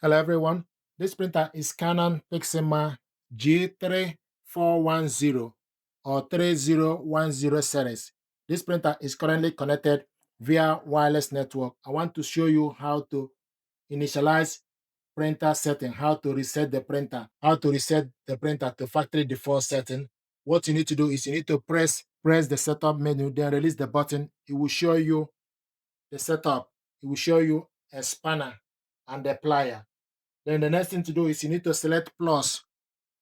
Hello everyone, this printer is Canon Pixma G3410 or 3010 series. This printer is currently connected via wireless network. I want to show you how to initialize printer setting, how to reset the printer to factory default setting. What you need to do is you need to press the setup menu, then release the button. It will show you the setup. It will show you a spanner and a plier. Then the next thing to do is you need to select plus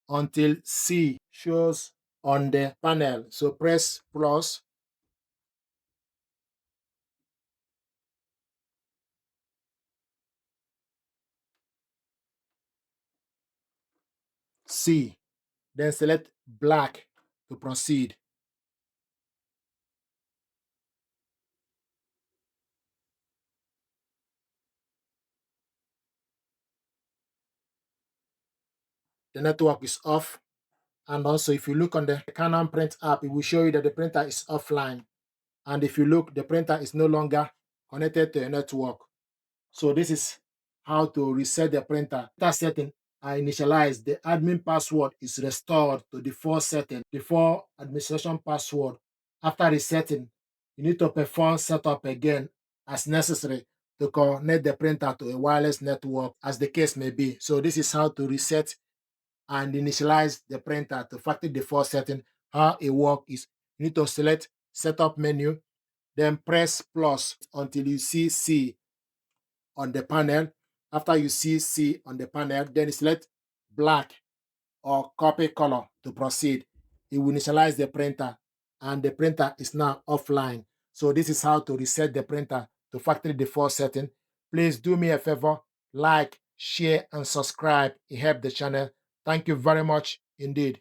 until C shows on the panel. So press plus. C. Then select black to proceed. The network is off. And also if you look on the Canon Print app, it will show you that the printer is offline. And if you look, the printer is no longer connected to a network. So this is how to reset the printer. Printer setting are initialized. The admin password is restored to default setting, default administration password. After resetting, you need to perform setup again as necessary to connect the printer to a wireless network as the case may be. So this is how to reset and initialize the printer to factory default setting. How it works is you need to select setup menu, then press plus until you see C on the panel. After you see C on the panel, then select black or copy color to proceed. It will initialize the printer and the printer is now offline. So this is how to reset the printer to factory default setting. Please do me a favor, like, share, and subscribe. It helps the channel. Thank you very much indeed.